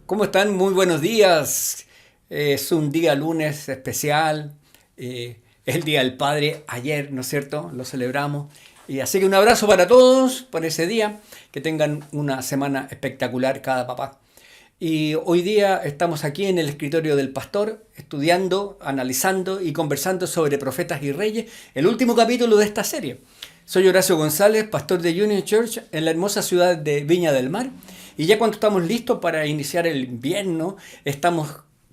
¿Cómo están? Muy buenos días. Es un día lunes especial. Es el Día del Padre. Ayer, ¿no es cierto? Lo celebramos. Y así que un abrazo para todos por ese día. Que tengan una semana espectacular cada papá. Y hoy día estamos aquí en el escritorio del pastor, estudiando, analizando y conversando sobre profetas y reyes, el último capítulo de esta serie. Soy Horacio González, pastor de Union Church en la hermosa ciudad de Viña del Mar. Y ya cuando estamos listos para iniciar el invierno, estamos,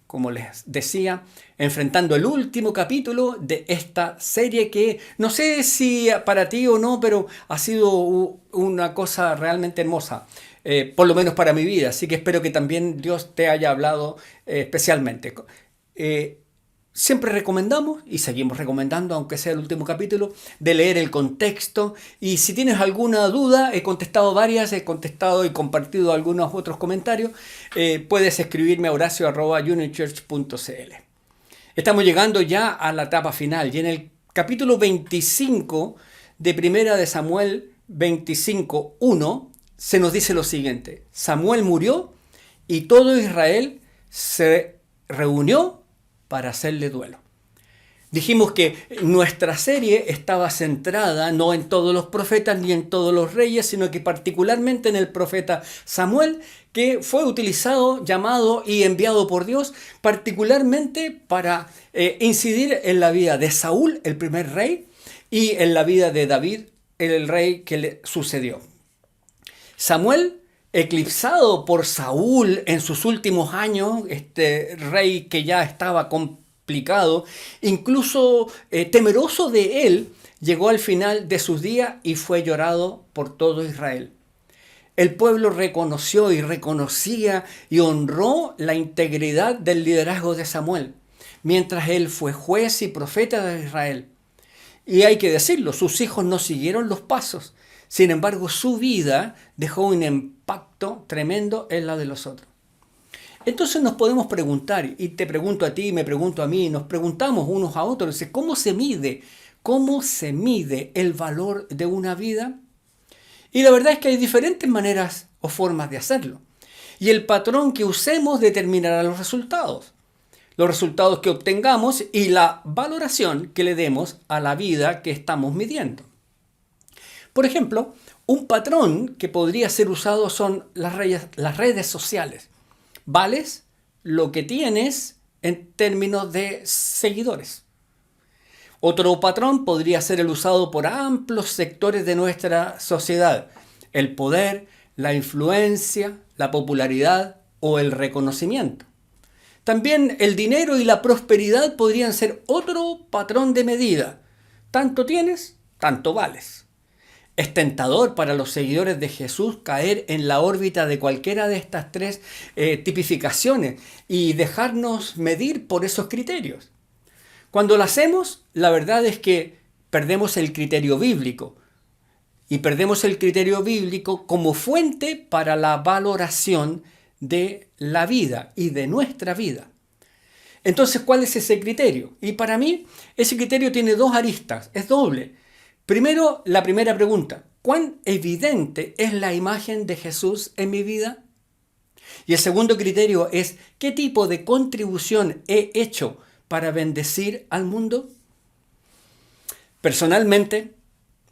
como les decía, enfrentando el último capítulo de esta serie que no sé si para ti o no, pero ha sido una cosa realmente hermosa. Por lo menos para mi vida, así que espero que también Dios te haya hablado especialmente. Eh, Siempre recomendamos y seguimos recomendando, aunque sea el último capítulo, de leer el contexto. Y si tienes alguna duda, he contestado varias, he contestado y compartido algunos otros comentarios. Puedes escribirme a horacio@unionchurch.cl. Estamos llegando ya a la etapa final y en el capítulo 25 de Primera de Samuel 25:1 se nos dice lo siguiente: Samuel murió y todo Israel se reunió para hacerle duelo. Dijimos que nuestra serie estaba centrada no en todos los profetas ni en todos los reyes, sino que particularmente en el profeta Samuel, que fue utilizado, llamado y enviado por Dios particularmente para incidir en la vida de Saúl, el primer rey, y en la vida de David, el rey que le sucedió. Samuel, eclipsado por Saúl en sus últimos años, este rey que ya estaba complicado, incluso temeroso de él, llegó al final de sus días y fue llorado por todo Israel. El pueblo reconoció y reconocía y honró la integridad del liderazgo de Samuel, mientras él fue juez y profeta de Israel. Y hay que decirlo, sus hijos no siguieron los pasos. Sin embargo, su vida dejó un impacto tremendo en la de los otros. Entonces nos podemos preguntar, y te pregunto a ti, me pregunto a mí, nos preguntamos unos a otros, ¿cómo se mide? ¿Cómo se mide el valor de una vida? Y la verdad es que hay diferentes maneras o formas de hacerlo. Y el patrón que usemos determinará los resultados que obtengamos y la valoración que le demos a la vida que estamos midiendo. Por ejemplo, un patrón que podría ser usado son las redes sociales. Vales lo que tienes en términos de seguidores. Otro patrón podría ser el usado por amplios sectores de nuestra sociedad: el poder, la influencia, la popularidad o el reconocimiento. También el dinero y la prosperidad podrían ser otro patrón de medida. Tanto tienes, tanto vales. Es tentador para los seguidores de Jesús caer en la órbita de cualquiera de estas tres tipificaciones y dejarnos medir por esos criterios. Cuando lo hacemos, la verdad es que perdemos el criterio bíblico. Y perdemos el criterio bíblico como fuente para la valoración de la vida y de nuestra vida. Entonces, ¿cuál es ese criterio? Y para mí, ese criterio tiene dos aristas, es doble. Primero, la primera pregunta: ¿cuán evidente es la imagen de Jesús en mi vida? Y el segundo criterio es: ¿qué tipo de contribución he hecho para bendecir al mundo? Personalmente,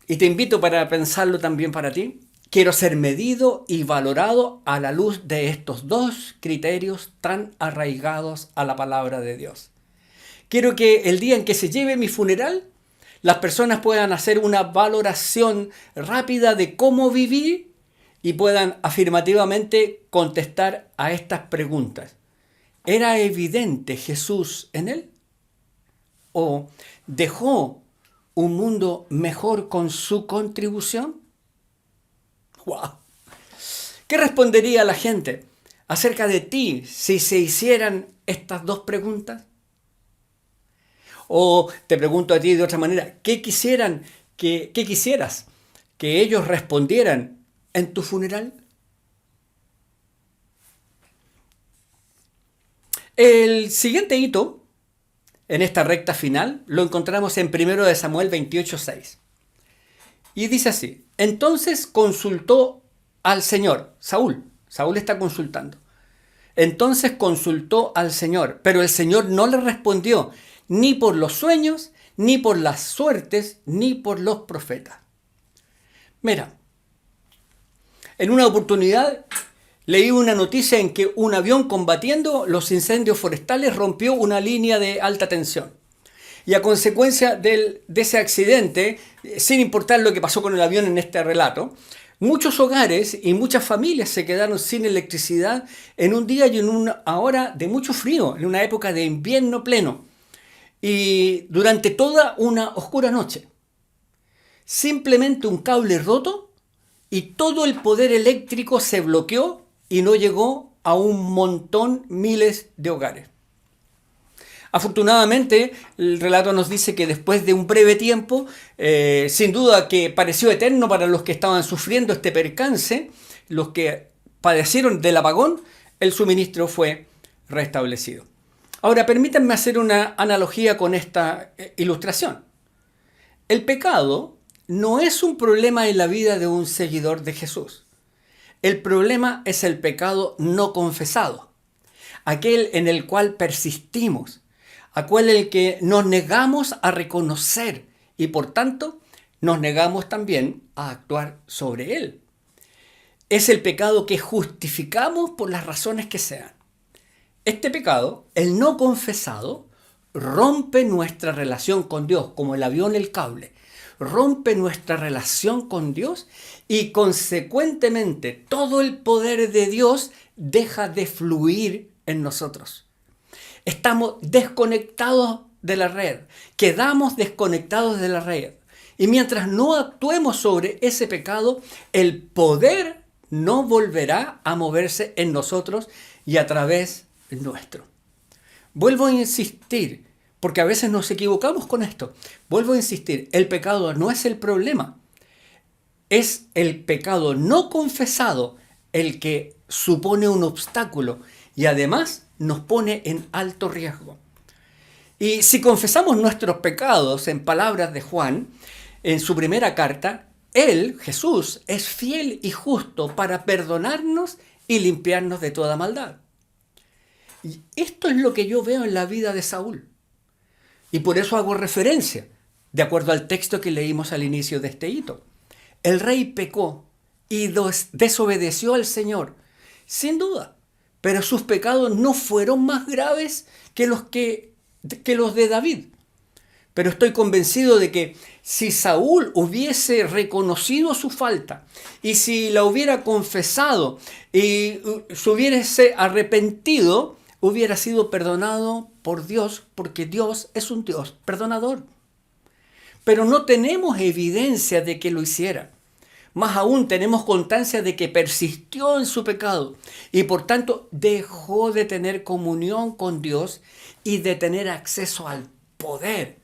y te invito para pensarlo también para ti, quiero ser medido y valorado a la luz de estos dos criterios tan arraigados a la palabra de Dios. Quiero que el día en que se lleve mi funeral, las personas puedan hacer una valoración rápida de cómo viví y puedan afirmativamente contestar a estas preguntas. ¿Era evidente Jesús en él? ¿O dejó un mundo mejor con su contribución? ¡Wow! ¿Qué respondería la gente acerca de ti si se hicieran estas dos preguntas? O te pregunto a ti de otra manera: ¿qué quisieras que ellos respondieran en tu funeral? El siguiente hito en esta recta final lo encontramos en 1 de Samuel 28:6. Y dice así: entonces consultó al Señor. Saúl está consultando. Entonces consultó al Señor, pero el Señor no le respondió, ni por los sueños, ni por las suertes, ni por los profetas. Mira, en una oportunidad leí una noticia en que un avión combatiendo los incendios forestales rompió una línea de alta tensión. Y a consecuencia de ese accidente, sin importar lo que pasó con el avión en este relato, muchos hogares y muchas familias se quedaron sin electricidad en un día y en una hora de mucho frío, en una época de invierno pleno, y durante toda una oscura noche. Simplemente un cable roto y todo el poder eléctrico se bloqueó y no llegó a un montón, miles de hogares. Afortunadamente, el relato nos dice que después de un breve tiempo, sin duda que pareció eterno para los que estaban sufriendo este percance, los que padecieron del apagón, el suministro fue restablecido. Ahora, permítanme hacer una analogía con esta ilustración. El pecado no es un problema en la vida de un seguidor de Jesús. El problema es el pecado no confesado, aquel en el cual persistimos, aquel en el que nos negamos a reconocer y por tanto nos negamos también a actuar sobre él. Es el pecado que justificamos por las razones que sean. Este pecado, el no confesado, rompe nuestra relación con Dios, como el avión el cable. Rompe nuestra relación con Dios y consecuentemente todo el poder de Dios deja de fluir en nosotros. Estamos desconectados de la red, quedamos desconectados de la red. Y mientras no actuemos sobre ese pecado, el poder no volverá a moverse en nosotros y a través nuestro. Vuelvo a insistir, porque a veces nos equivocamos con esto. Vuelvo a insistir, el pecado no es el problema. Es el pecado no confesado el que supone un obstáculo y además nos pone en alto riesgo. Y si confesamos nuestros pecados, en palabras de Juan, en su primera carta, Él, Jesús, es fiel y justo para perdonarnos y limpiarnos de toda maldad. Y esto es lo que yo veo en la vida de Saúl. Y por eso hago referencia, de acuerdo al texto que leímos al inicio de este hito. El rey pecó y desobedeció al Señor, sin duda, pero sus pecados no fueron más graves que los de David. Pero estoy convencido de que si Saúl hubiese reconocido su falta y si la hubiera confesado y se hubiese arrepentido, hubiera sido perdonado por Dios, porque Dios es un Dios perdonador. Pero no tenemos evidencia de que lo hiciera. Más aún tenemos constancia de que persistió en su pecado y por tanto dejó de tener comunión con Dios y de tener acceso al poder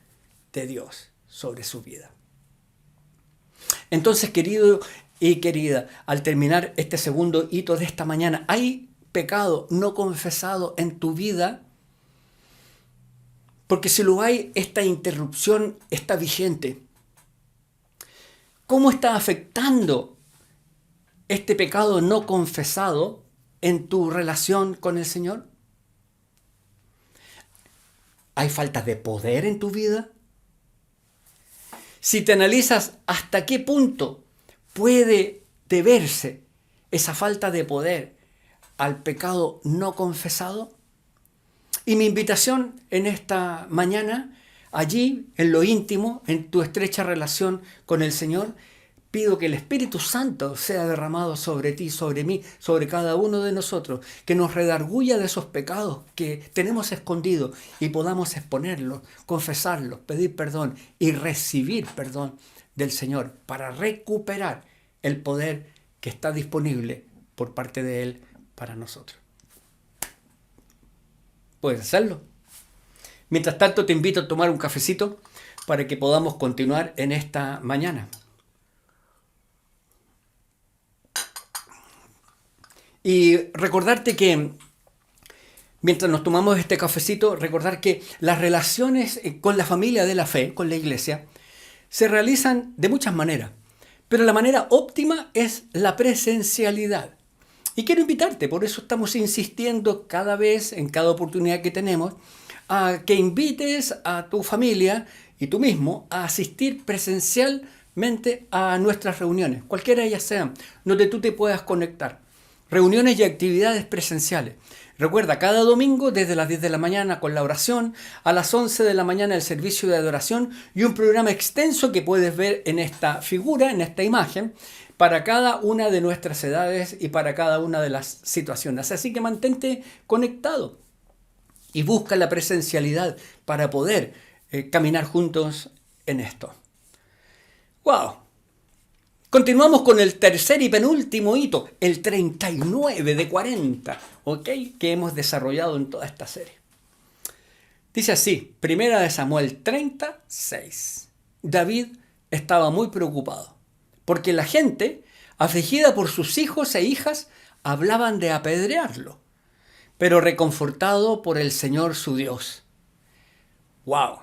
de Dios sobre su vida. Entonces, querido y querida, al terminar este segundo hito de esta mañana, ¿hay pecado no confesado en tu vida? Porque si lo hay, esta interrupción está vigente. ¿Cómo está afectando este pecado no confesado en tu relación con el Señor? ¿Hay falta de poder en tu vida? Si te analizas hasta qué punto puede deberse esa falta de poder al pecado no confesado. Y mi invitación en esta mañana, allí, en lo íntimo, en tu estrecha relación con el Señor, pido que el Espíritu Santo sea derramado sobre ti, sobre mí, sobre cada uno de nosotros, que nos redarguya de esos pecados que tenemos escondidos y podamos exponerlos, confesarlos, pedir perdón y recibir perdón del Señor para recuperar el poder que está disponible por parte de Él para nosotros. Puedes hacerlo. Mientras tanto, te invito a tomar un cafecito para que podamos continuar en esta mañana. Y recordarte que mientras nos tomamos este cafecito, recordar que las relaciones con la familia de la fe, con la iglesia, se realizan de muchas maneras. Pero la manera óptima es la presencialidad. Y quiero invitarte, por eso estamos insistiendo cada vez, en cada oportunidad que tenemos, a que invites a tu familia y tú mismo a asistir presencialmente a nuestras reuniones, cualquiera de ellas sean, donde tú te puedas conectar. Reuniones y actividades presenciales. Recuerda, cada domingo desde las 10 de la mañana con la oración, a las 11 de la mañana el servicio de adoración y un programa extenso que puedes ver en esta figura, en esta imagen, para cada una de nuestras edades y para cada una de las situaciones. Así que mantente conectado y busca la presencialidad para poder caminar juntos en esto. ¡Wow! Continuamos con el tercer y penúltimo hito, el 39 de 40, ¿ok? Que hemos desarrollado en toda esta serie. Dice así, Primera de Samuel 36. David estaba muy preocupado, porque la gente, afligida por sus hijos e hijas, hablaban de apedrearlo, pero reconfortado por el Señor su Dios. ¡Wow!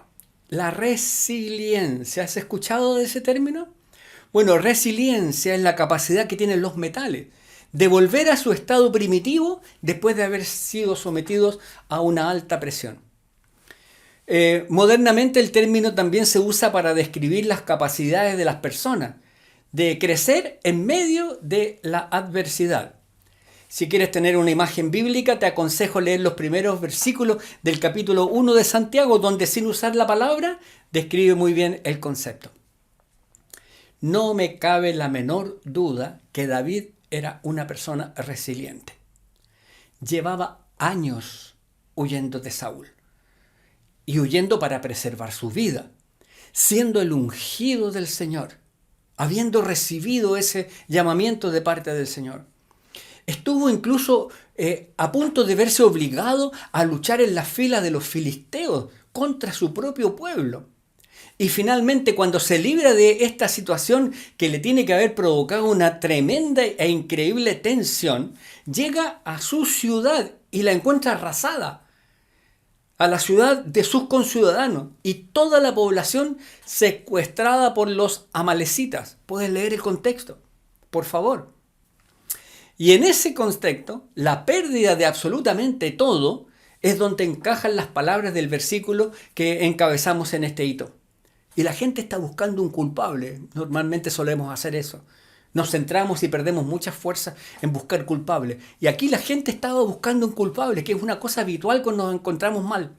La resiliencia, ¿has escuchado de ese término? Bueno, resiliencia es la capacidad que tienen los metales de volver a su estado primitivo después de haber sido sometidos a una alta presión. Modernamente el término también se usa para describir las capacidades de las personas de crecer en medio de la adversidad. Si quieres tener una imagen bíblica, te aconsejo leer los primeros versículos del capítulo 1 de Santiago, donde sin usar la palabra describe muy bien el concepto. No me cabe la menor duda que David era una persona resiliente. Llevaba años huyendo de Saúl y huyendo para preservar su vida, siendo el ungido del Señor, habiendo recibido ese llamamiento de parte del Señor. Estuvo incluso a punto de verse obligado a luchar en las filas de los filisteos contra su propio pueblo. Y finalmente, cuando se libra de esta situación que le tiene que haber provocado una tremenda e increíble tensión, llega a su ciudad y la encuentra arrasada, a la ciudad de sus conciudadanos y toda la población secuestrada por los amalecitas. Puedes leer el contexto, por favor. Y en ese contexto, la pérdida de absolutamente todo es donde encajan las palabras del versículo que encabezamos en este hito. Y la gente está buscando un culpable. Normalmente solemos hacer eso. Nos centramos y perdemos mucha fuerza en buscar culpables. Y aquí la gente estaba buscando un culpable, que es una cosa habitual cuando nos encontramos mal.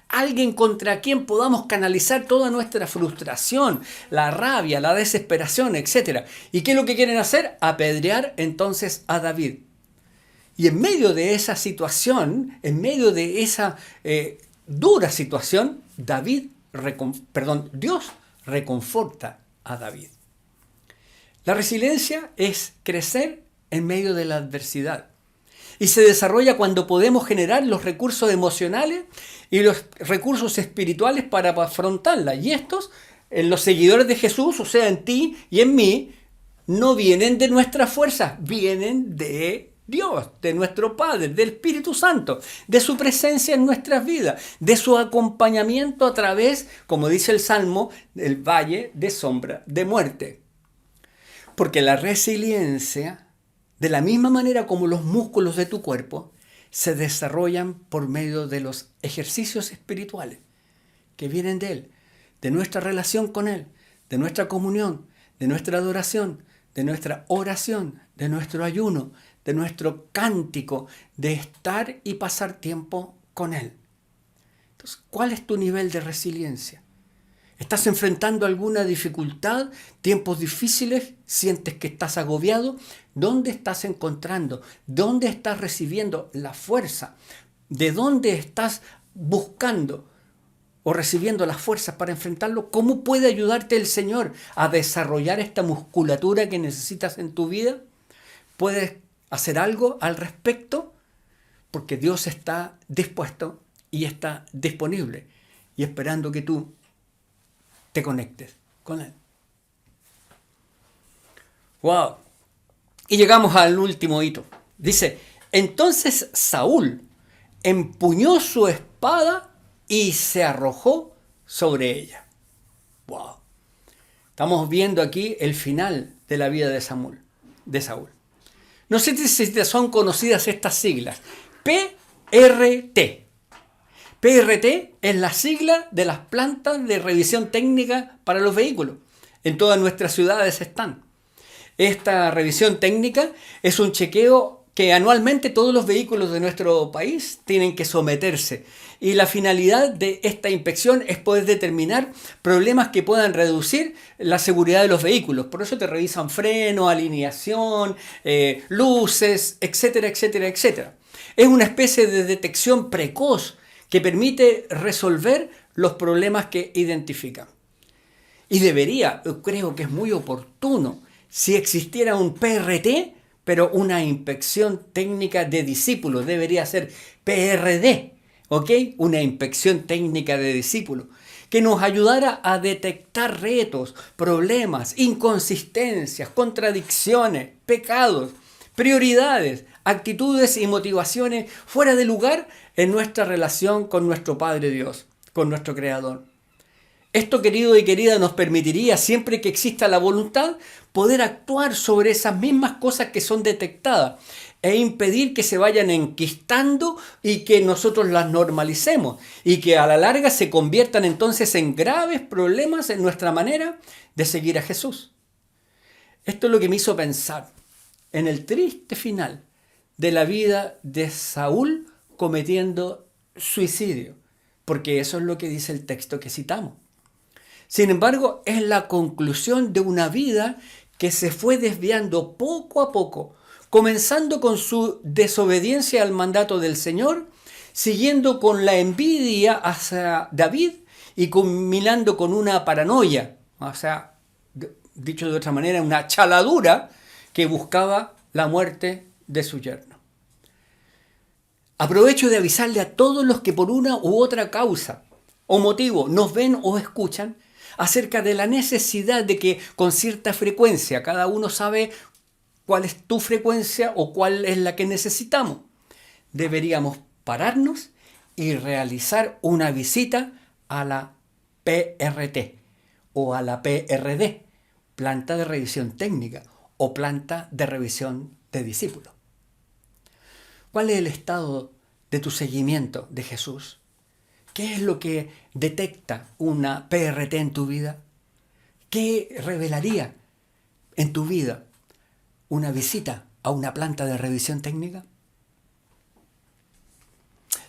Alguien contra quien podamos canalizar toda nuestra frustración, la rabia, la desesperación, etc. ¿Y qué es lo que quieren hacer? Apedrear entonces a David. Y en medio de esa situación, en medio de esa dura situación, Dios reconforta a David. La resiliencia es crecer en medio de la adversidad y se desarrolla cuando podemos generar los recursos emocionales y los recursos espirituales para afrontarla. Y estos, en los seguidores de Jesús, o sea, en ti y en mí, no vienen de nuestras fuerzas, vienen de Dios, de nuestro Padre, del Espíritu Santo, de su presencia en nuestras vidas, de su acompañamiento a través, como dice el Salmo, del valle de sombra de muerte. Porque la resiliencia, de la misma manera como los músculos de tu cuerpo, se desarrollan por medio de los ejercicios espirituales que vienen de Él, de nuestra relación con Él, de nuestra comunión, de nuestra adoración, de nuestra oración, de nuestro ayuno, de nuestro cántico, de estar y pasar tiempo con Él. Entonces, ¿cuál es tu nivel de resiliencia? ¿Estás enfrentando alguna dificultad, tiempos difíciles? ¿Sientes que estás agobiado? ¿Dónde estás encontrando? ¿Dónde estás recibiendo la fuerza? ¿De dónde estás buscando o recibiendo las fuerzas para enfrentarlo? ¿Cómo puede ayudarte el Señor a desarrollar esta musculatura que necesitas en tu vida? ¿Puedes hacer algo al respecto? Porque Dios está dispuesto y está disponible y esperando que tú te conectes con Él. ¡Wow! Y llegamos al último hito. Dice, entonces Saúl empuñó su espada y se arrojó sobre ella. ¡Wow! Estamos viendo aquí el final de la vida de Saúl. No sé si te son conocidas estas siglas. PRT. PRT es la sigla de las plantas de revisión técnica para los vehículos. En todas nuestras ciudades están. Esta revisión técnica es un chequeo que anualmente todos los vehículos de nuestro país tienen que someterse. Y la finalidad de esta inspección es poder determinar problemas que puedan reducir la seguridad de los vehículos. Por eso te revisan freno, alineación, luces, etcétera, etcétera, etcétera. Es una especie de detección precoz que permite resolver los problemas que identifican. Y creo que es muy oportuno, si existiera un PRT, pero una inspección técnica de discípulos, debería ser PRD, ¿ok? Una inspección técnica de discípulos, que nos ayudara a detectar retos, problemas, inconsistencias, contradicciones, pecados, prioridades, actitudes y motivaciones fuera de lugar en nuestra relación con nuestro Padre Dios, con nuestro Creador. Esto, querido y querida, nos permitiría, siempre que exista la voluntad, poder actuar sobre esas mismas cosas que son detectadas e impedir que se vayan enquistando y que nosotros las normalicemos y que a la larga se conviertan entonces en graves problemas en nuestra manera de seguir a Jesús. Esto es lo que me hizo pensar en el triste final de la vida de Saúl cometiendo suicidio, porque eso es lo que dice el texto que citamos. Sin embargo, es la conclusión de una vida que se fue desviando poco a poco, comenzando con su desobediencia al mandato del Señor, siguiendo con la envidia hacia David y culminando con una paranoia, o sea, dicho de otra manera, una chaladura que buscaba la muerte de su yerno. Aprovecho de avisarle a todos los que por una u otra causa o motivo nos ven o escuchan acerca de la necesidad de que con cierta frecuencia, cada uno sabe cuál es tu frecuencia o cuál es la que necesitamos, deberíamos pararnos y realizar una visita a la PRT o a la PRD, planta de revisión técnica o planta de revisión de discípulos. ¿Cuál es el estado de tu seguimiento de Jesús? ¿Qué es lo que detecta una PRT en tu vida? ¿Qué revelaría en tu vida una visita a una planta de revisión técnica?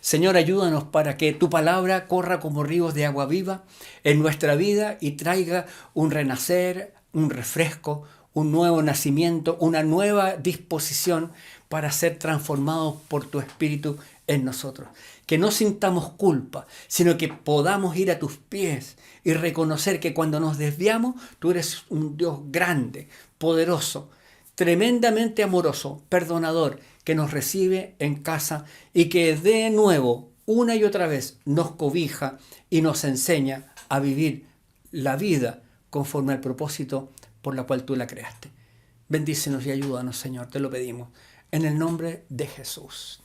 Señor, ayúdanos para que tu palabra corra como ríos de agua viva en nuestra vida y traiga un renacer, un refresco, un nuevo nacimiento, una nueva disposición para ser transformados por tu Espíritu en nosotros. Que no sintamos culpa, sino que podamos ir a tus pies y reconocer que cuando nos desviamos, tú eres un Dios grande, poderoso, tremendamente amoroso, perdonador, que nos recibe en casa y que de nuevo, una y otra vez, nos cobija y nos enseña a vivir la vida conforme al propósito por la cual tú la creaste. Bendícenos y ayúdanos, Señor, te lo pedimos, en el nombre de Jesús.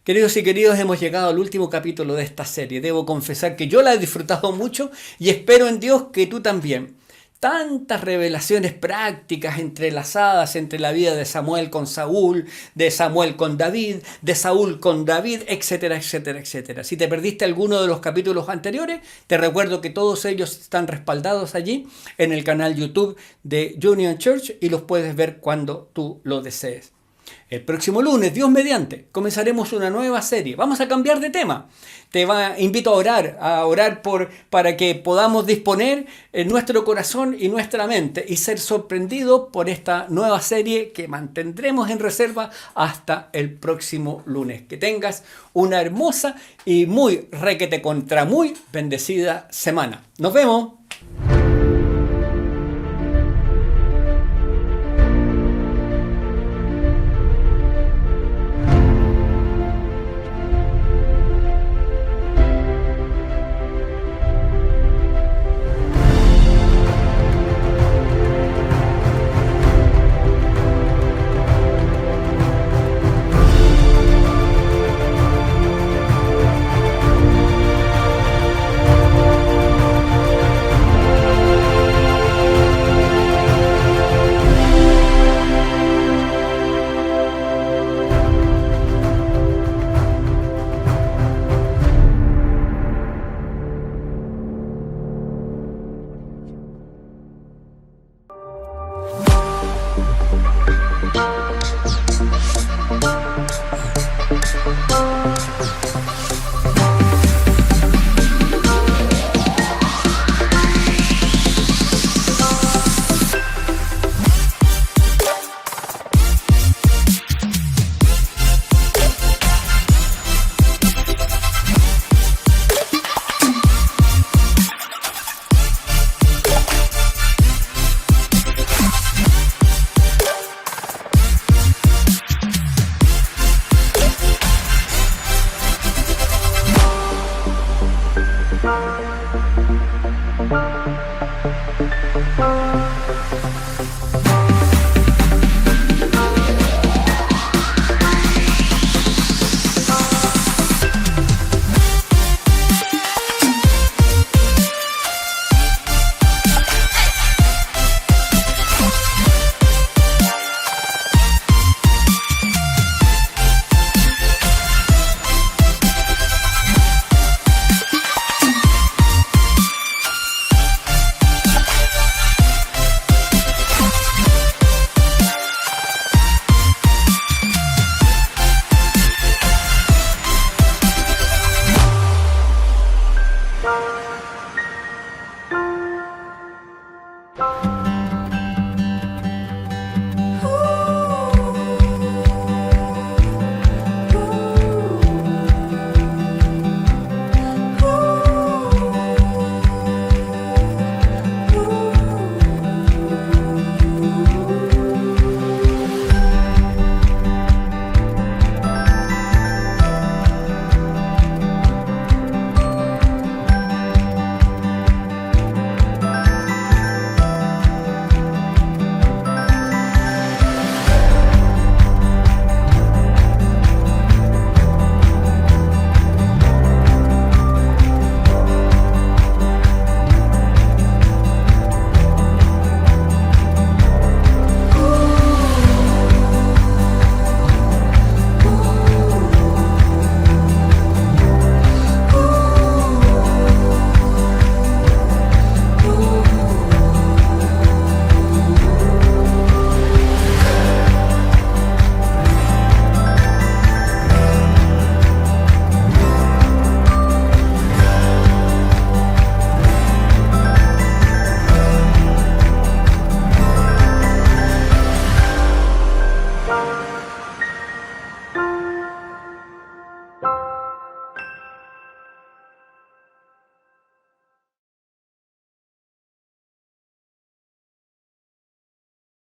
Queridos y queridos, hemos llegado al último capítulo de esta serie. Debo confesar que yo la he disfrutado mucho y espero en Dios que tú también. Tantas revelaciones prácticas entrelazadas entre la vida de Samuel con Saúl, de Samuel con David, de Saúl con David, etcétera, etcétera, etcétera. Si te perdiste alguno de los capítulos anteriores, te recuerdo que todos ellos están respaldados allí en el canal YouTube de Union Church y los puedes ver cuando tú lo desees. El próximo lunes, Dios mediante, comenzaremos una nueva serie. Vamos a cambiar de tema. Invito a orar para que podamos disponer en nuestro corazón y nuestra mente y ser sorprendidos por esta nueva serie que mantendremos en reserva hasta el próximo lunes. Que tengas una hermosa y muy bendecida semana. Nos vemos.